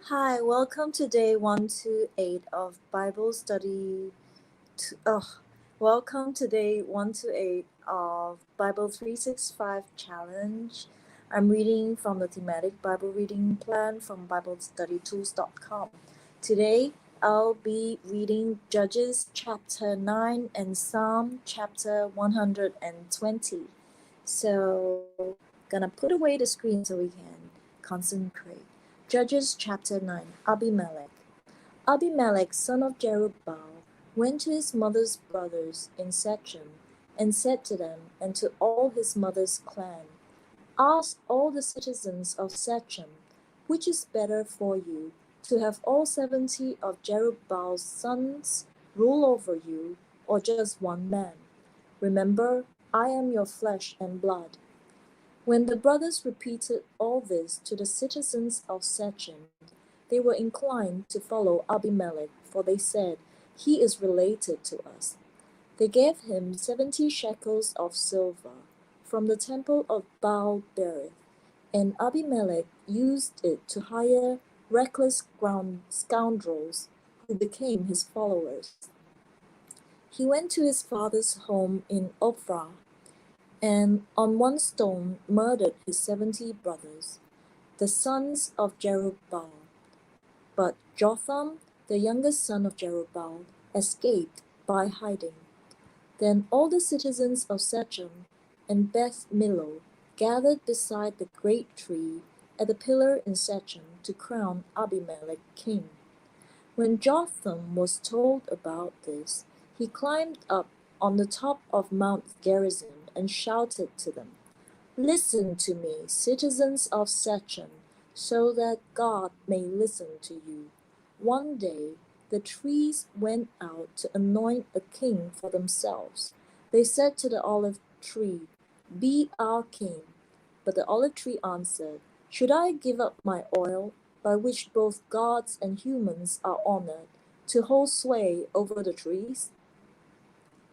Hi, welcome to day 128 of Bible study. Welcome to day 128 of Bible 365 challenge. I'm reading from the Thematic Bible reading plan from BibleStudyTools.com. Today, I'll be reading Judges chapter 9 and Psalm chapter 120. So, gonna put away the screen so we can concentrate. Judges chapter 9. Abimelech. Abimelech, son of Jerubbaal, went to his mother's brothers in Shechem, and said to them and to all his mother's clan, Ask all the citizens of Shechem, which is better for you, to have all 70 of Jerubbaal's sons rule over you, or just one man? Remember, I am your flesh and blood. When the brothers repeated all this to the citizens of Shechem, they were inclined to follow Abimelech, for they said, He is related to us. They gave him 70 shekels of silver from the temple of Baal-berith, and Abimelech used it to hire reckless scoundrels who became his followers. He went to his father's home in Ophrah, and on one stone murdered his 70 brothers, the sons of Jerubbaal. But Jotham, the youngest son of Jerubbaal, escaped by hiding. Then all the citizens of Shechem and Beth Millo gathered beside the great tree at the pillar in Shechem to crown Abimelech king. When Jotham was told about this, he climbed up on the top of Mount Gerizim and shouted to them, Listen to me, citizens of Shechem, so that God may listen to you. One day the trees went out to anoint a king for themselves. They said to the olive tree, Be our king. But the olive tree answered, Should I give up my oil, by which both gods and humans are honored, to hold sway over the trees?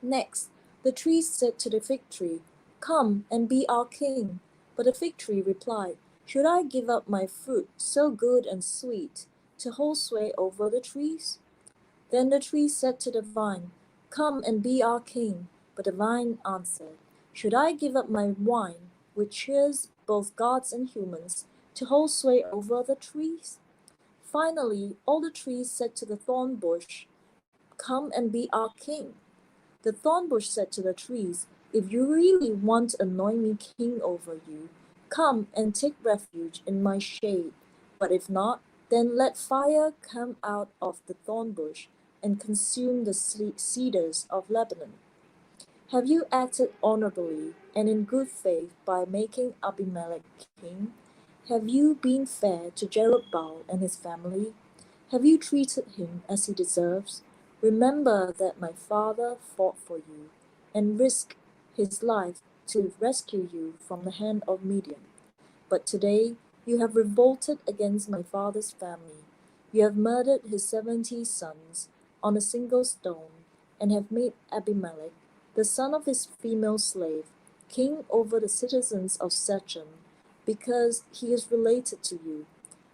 Next, the trees said to the fig tree, Come and be our king. But the fig tree replied, Should I give up my fruit, so good and sweet, to hold sway over the trees? Then the tree said to the vine, Come and be our king. But the vine answered, Should I give up my wine, which cheers both gods and humans, to hold sway over the trees? Finally, all the trees said to the thorn bush, Come and be our king. The thorn bush said to the trees, If you really want to anoint me king over you, come and take refuge in my shade. But if not, then let fire come out of the thorn bush and consume the cedars of Lebanon. Have you acted honorably and in good faith by making Abimelech king? Have you been fair to Jerubbaal and his family? Have you treated him as he deserves? Remember that my father fought for you and risked his life to rescue you from the hand of Midian. But today you have revolted against my father's family. You have murdered his 70 sons on a single stone, and have made Abimelech, the son of his female slave, king over the citizens of Shechem, because he is related to you.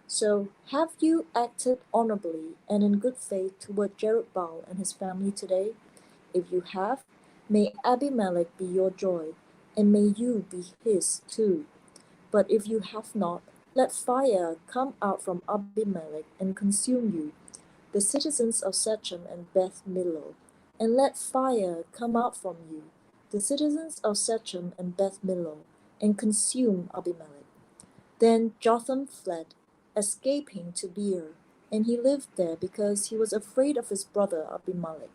So have you acted honorably and in good faith toward Jerubbaal and his family today? If you have, may Abimelech be your joy, and may you be his too. But if you have not, let fire come out from Abimelech and consume you, the citizens of Shechem and Beth Millo, and let fire come out from you, the citizens of Shechem and Beth Millo, and consume Abimelech. Then Jotham fled, escaping to Beer, and he lived there because he was afraid of his brother Abimelech.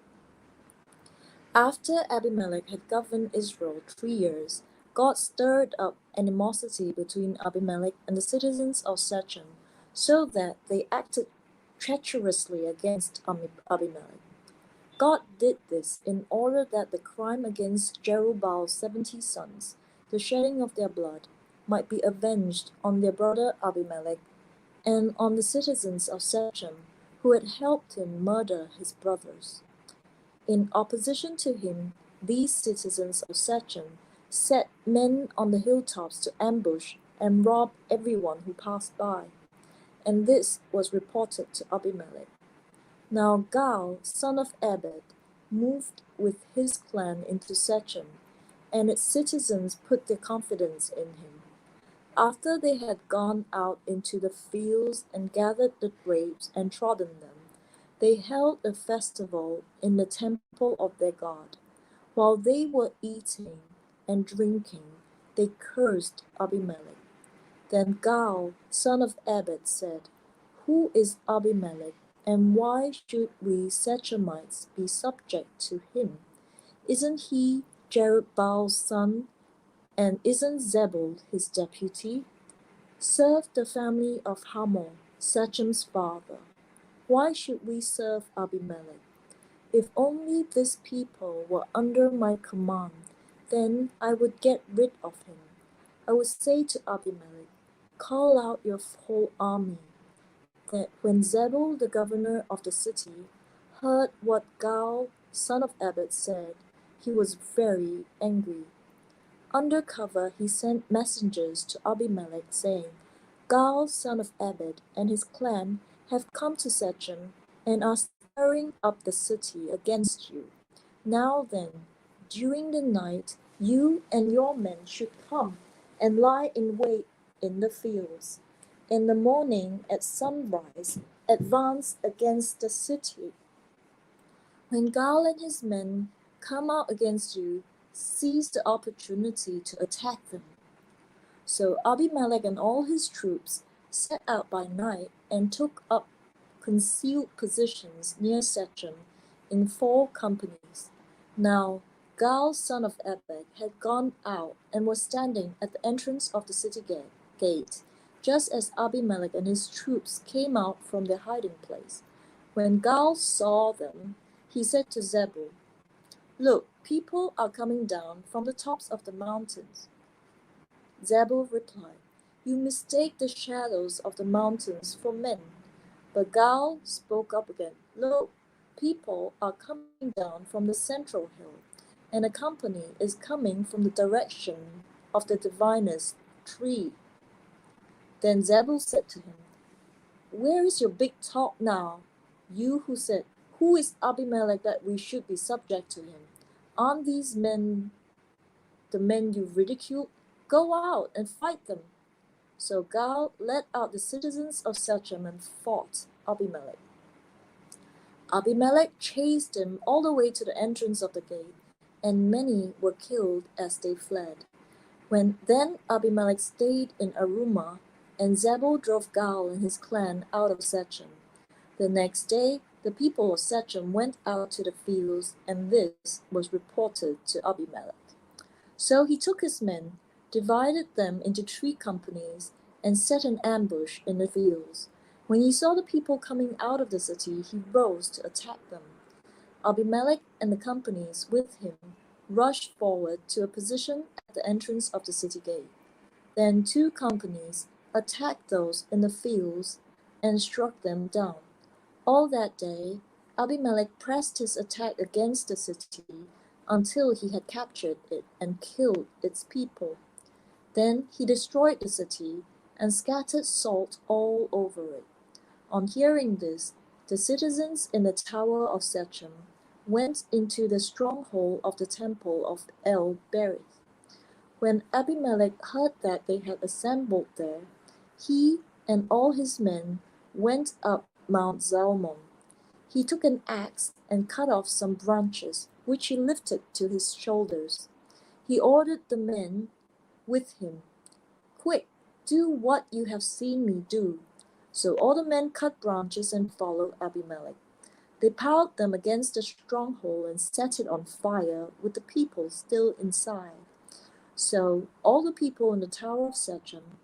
After Abimelech had governed Israel 3 years, God stirred up animosity between Abimelech and the citizens of Shechem, so that they acted treacherously against Abimelech. God did this in order that the crime against Jerubbaal's 70 sons, the shedding of their blood, might be avenged on their brother Abimelech and on the citizens of Shechem, who had helped him murder his brothers. In opposition to him, these citizens of Shechem set men on the hilltops to ambush and rob everyone who passed by. and this was reported to Abimelech. Now Gaal, son of Ebed, moved with his clan into Shechem, and its citizens put their confidence in him. After they had gone out into the fields and gathered the grapes and trodden them, they held a festival in the temple of their God. While they were eating and drinking, they cursed Abimelech. Then Gaal, son of Ebed, said, "Who is Abimelech, and why should we Shechemites be subject to him? Isn't he Jerubaal's son, and isn't Zebul his deputy? Serve the family of Hamor, Shechem's father. Why should we serve Abimelech? If only this people were under my command, then I would get rid of him. I would say to Abimelech, 'Call out your whole army.'" That when Zebul, the governor of the city, heard what Gaal, son of Ebed, said, he was very angry. Under cover, he sent messengers to Abimelech, saying, "Gaal, son of Ebed, and his clan have come to Shechem and are stirring up the city against you. Now then, during the night, you and your men should come and lie in wait in the fields. In the morning at sunrise, advance against the city. When Gaal and his men come out against you, seize the opportunity to attack them." So Abimelech and all his troops set out by night and took up concealed positions near Shechem in 4 companies. Now Gaal, son of Ebed, had gone out and was standing at the entrance of the city gate, just as Abimelech and his troops came out from their hiding place. When Gaal saw them, he said to Zebul, "Look, people are coming down from the tops of the mountains." Zebul replied, "You mistake the shadows of the mountains for men." But Gaal spoke up again, "Look, people are coming down from the central hill, and a company is coming from the direction of the diviner's tree." Then Zebul said to him, "Where is your big talk now? You who said, 'Who is Abimelech that we should be subject to him?' Aren't these men the men you ridiculed? Go out and fight them." So Gaal led out the citizens of Shechem and fought Abimelech. Abimelech chased him all the way to the entrance of the gate, and many were killed as they fled. Then Abimelech stayed in Arumah, and Zebul drove Gaal and his clan out of Shechem. The next day, the people of Shechem went out to the fields, and this was reported to Abimelech. So he took his men, divided them into 3 companies, and set an ambush in the fields. When he saw the people coming out of the city, he rose to attack them. Abimelech and the companies with him rushed forward to a position at the entrance of the city gate. Then 2 companies attacked those in the fields and struck them down. All that day, Abimelech pressed his attack against the city until he had captured it and killed its people. Then he destroyed the city and scattered salt all over it. On hearing this, the citizens in the tower of Shechem went into the stronghold of the temple of El-Berith. When Abimelech heard that they had assembled there, he and all his men went up Mount Zalmon. He took an axe and cut off some branches, which he lifted to his shoulders. He ordered the men with him, "Quick, do what you have seen me do." So all the men cut branches and followed Abimelech. They piled them against the stronghold and set it on fire with the people still inside. So all the people in the tower of Shechem,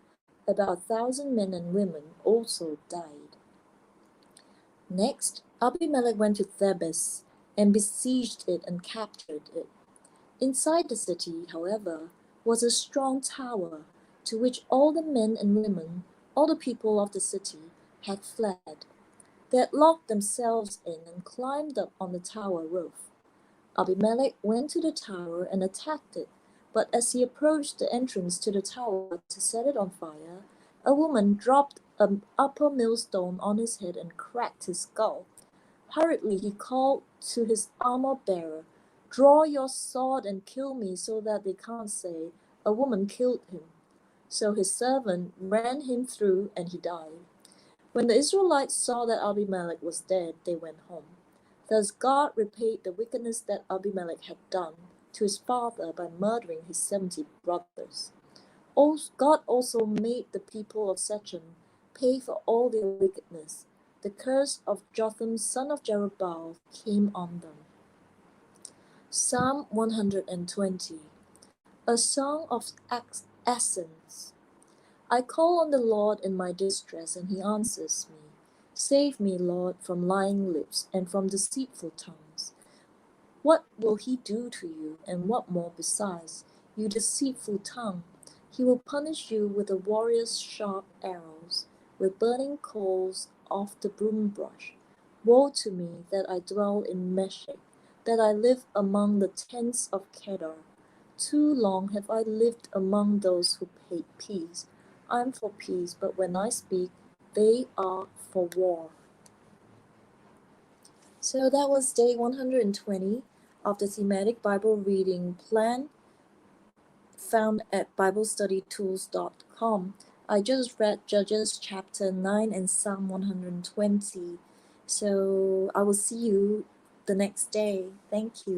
about 1,000 men and women, also died. Next, Abimelech went to Thebes and besieged it and captured it. Inside the city, however, was a strong tower, to which all the men and women, all the people of the city, had fled. They had locked themselves in and climbed up on the tower roof. Abimelech went to the tower and attacked it, but as he approached the entrance to the tower to set it on fire, a woman dropped an upper millstone on his head and cracked his skull. Hurriedly he called to his armor-bearer, "Draw your sword and kill me so that they can't say, 'A woman killed him.'" So his servant ran him through and he died. When the Israelites saw that Abimelech was dead, they went home. Thus God repaid the wickedness that Abimelech had done to his father by murdering his 70 brothers. God also made the people of Shechem pay for all their wickedness. The curse of Jotham son of Jerubbaal came on them. Psalm 120. A song of ascents. I call on the Lord in my distress, and he answers me. Save me, Lord, from lying lips and from deceitful tongues. What will he do to you, and what more besides, you deceitful tongue? He will punish you with a warrior's sharp arrows, with burning coals of the broom brush. Woe to me that I dwell in Meshech, that I live among the tents of Kedar. Too long have I lived among those who hate peace. I'm for peace, but when I speak, they are for war. So that was day 120 of the Thematic Bible Reading Plan found at BibleStudyTools.com. I just read Judges chapter 9 and Psalm 120. So I will see you the next day. Thank you.